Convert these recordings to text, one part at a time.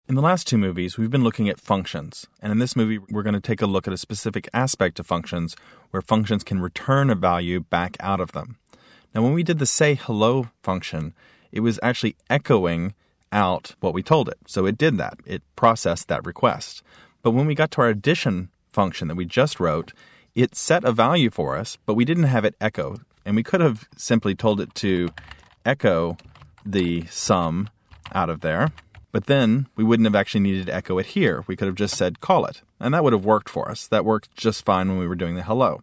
In the last two movies, we've been looking at functions. And in this movie, we're going to take a look at a specific aspect of functions where functions can return a value back out of them. Now, when we did the say hello function, it was actually echoing out what we told it. So it did that. It processed that request. But when we got to our addition function that we just wrote, it set a value for us, but we didn't have it echo. And we could have simply told it to echo the sum out of there. But then we wouldn't have actually needed to echo it here. We could have just said call it. And that would have worked for us. That worked just fine when we were doing the hello.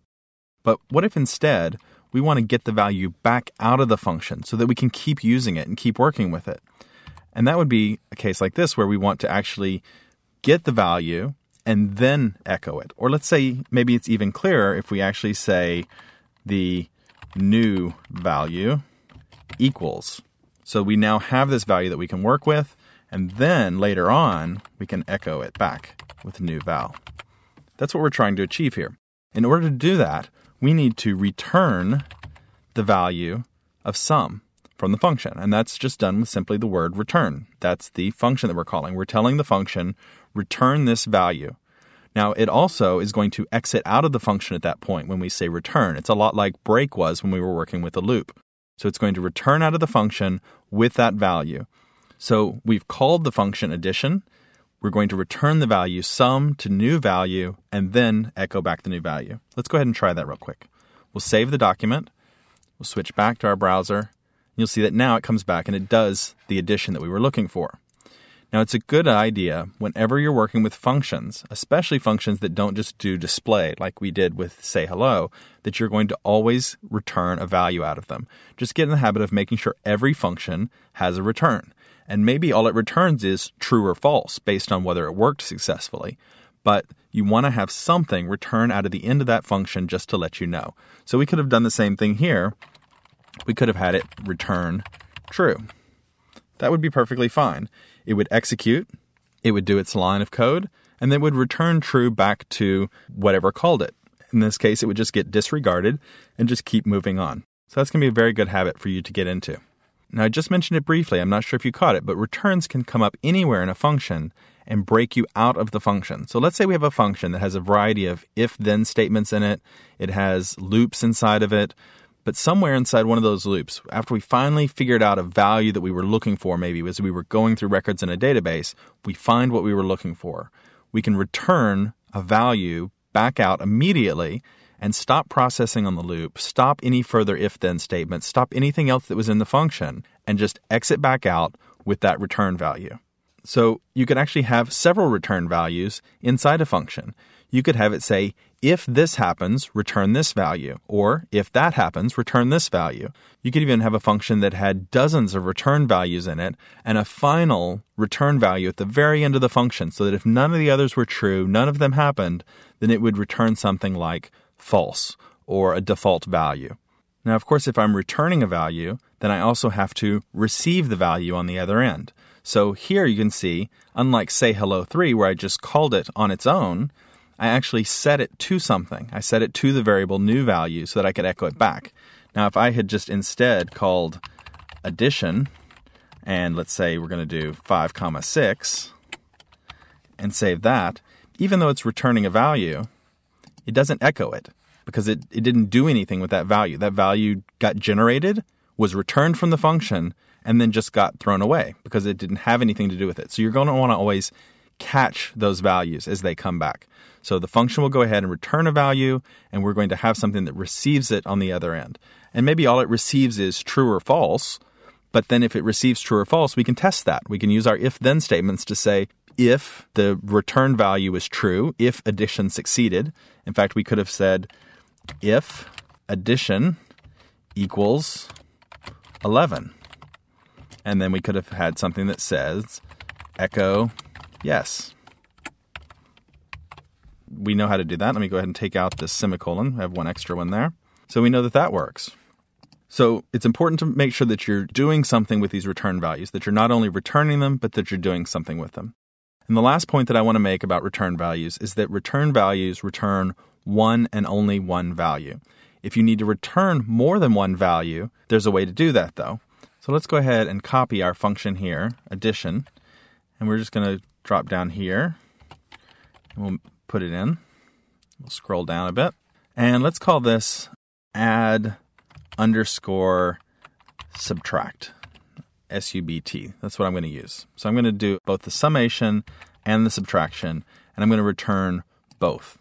But what if instead we want to get the value back out of the function so that we can keep using it and keep working with it? And that would be a case like this where we want to actually get the value and then echo it. Or let's say maybe it's even clearer if we actually say the new value equals. So we now have this value that we can work with. And then later on, we can echo it back with new val. That's what we're trying to achieve here. In order to do that, we need to return the value of sum from the function. And that's just done with simply the word return. That's the function that we're calling. We're telling the function, return this value. Now, it also is going to exit out of the function at that point when we say return. It's a lot like break was when we were working with a loop. So it's going to return out of the function with that value. So we've called the function addition. We're going to return the value sum to new value and then echo back the new value. Let's go ahead and try that real quick. We'll save the document. We'll switch back to our browser. You'll see that now it comes back and it does the addition that we were looking for. Now, it's a good idea whenever you're working with functions, especially functions that don't just do display like we did with say hello, that you're going to always return a value out of them. Just get in the habit of making sure every function has a return. And maybe all it returns is true or false based on whether it worked successfully. But you want to have something return out of the end of that function just to let you know. So we could have done the same thing here. We could have had it return true. That would be perfectly fine. It would execute, it would do its line of code, and then would return true back to whatever called it. In this case, it would just get disregarded and just keep moving on. So that's going to be a very good habit for you to get into. Now, I just mentioned it briefly. I'm not sure if you caught it, but returns can come up anywhere in a function and break you out of the function. So let's say we have a function that has a variety of if-then statements in it. It has loops inside of it. But somewhere inside one of those loops, after we finally figured out a value that we were looking for, maybe as we were going through records in a database, we find what we were looking for. We can return a value back out immediately and stop processing on the loop, stop any further if-then statements, stop anything else that was in the function, and just exit back out with that return value. So you could actually have several return values inside a function. You could have it say, if this happens, return this value, or if that happens, return this value. You could even have a function that had dozens of return values in it and a final return value at the very end of the function, so that if none of the others were true, none of them happened, then it would return something like false or a default value. Now, of course, if I'm returning a value, then I also have to receive the value on the other end. So here you can see, unlike say hello 3, where I just called it on its own, I actually set it to something. I set it to the variable new value so that I could echo it back. Now, if I had just instead called addition, and let's say we're going to do 5, 6, and save that, even though it's returning a value, it doesn't echo it because it didn't do anything with that value. That value got generated, was returned from the function, and then just got thrown away because it didn't have anything to do with it. So you're going to want to always catch those values as they come back. So the function will go ahead and return a value, and we're going to have something that receives it on the other end. And maybe all it receives is true or false, but then if it receives true or false, we can test that. We can use our if-then statements to say, if the return value is true, if addition succeeded. In fact, we could have said, if addition equals 11. And then we could have had something that says, echo yes. We know how to do that. Let me go ahead and take out this semicolon. I have one extra one there. So we know that that works. So it's important to make sure that you're doing something with these return values, that you're not only returning them, but that you're doing something with them. And the last point that I want to make about return values is that return values return one and only one value. If you need to return more than one value, there's a way to do that, though. So let's go ahead and copy our function here, addition, and we're just going to drop down here. And we'll put it in. We'll scroll down a bit. And let's call this add underscore subtract. SUBT. That's what I'm going to use. So I'm going to do both the summation and the subtraction, and I'm going to return both.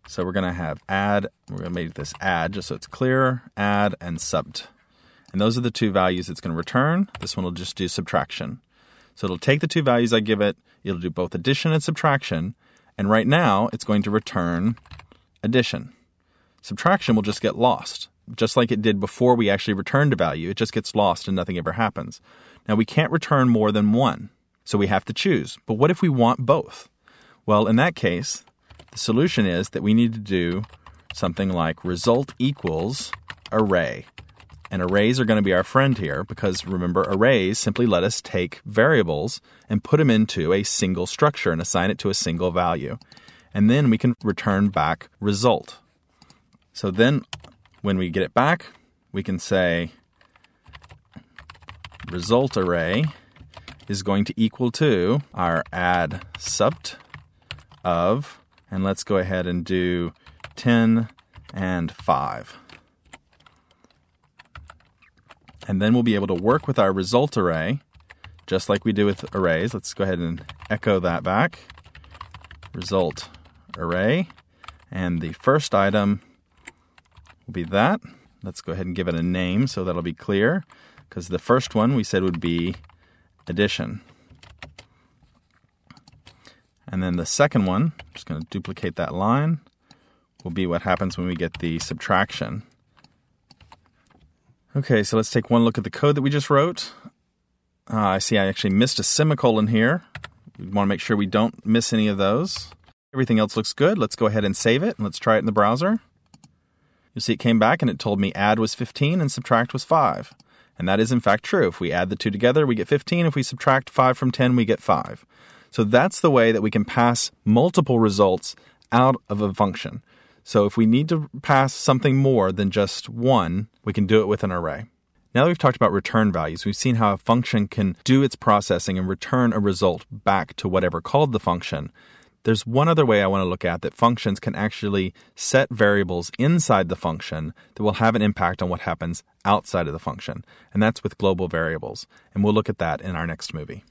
So we're going to have add, we're going to make this add just so it's clear, add and subt. And those are the two values it's going to return. This one will just do subtraction. So it'll take the two values I give it, it'll do both addition and subtraction, and right now it's going to return addition. Subtraction will just get lost. Just like it did before we actually returned a value, it just gets lost and nothing ever happens. Now, we can't return more than one, so we have to choose. But what if we want both? Well, in that case, the solution is that we need to do something like result equals array. And arrays are going to be our friend here because, remember, arrays simply let us take variables and put them into a single structure and assign it to a single value. And then we can return back result. So then, when we get it back, we can say result array is going to equal to our add subt of, and let's go ahead and do 10 and 5. And then we'll be able to work with our result array, just like we do with arrays. Let's go ahead and echo that back. Result array, and the first item will be that. Let's go ahead and give it a name so that'll be clear, because the first one we said would be addition. And then the second one, I'm just going to duplicate that line, will be what happens when we get the subtraction. Okay, so let's take one look at the code that we just wrote. I see I actually missed a semicolon here. We want to make sure we don't miss any of those. Everything else looks good. Let's go ahead and save it, and let's try it in the browser. You'll see it came back and it told me add was 15 and subtract was 5. And that is in fact true. If we add the two together, we get 15. If we subtract 5 from 10, we get 5. So that's the way that we can pass multiple results out of a function. So if we need to pass something more than just one, we can do it with an array. Now that we've talked about return values, we've seen how a function can do its processing and return a result back to whatever called the function. There's one other way I want to look at that functions can actually set variables inside the function that will have an impact on what happens outside of the function. And that's with global variables. And we'll look at that in our next movie.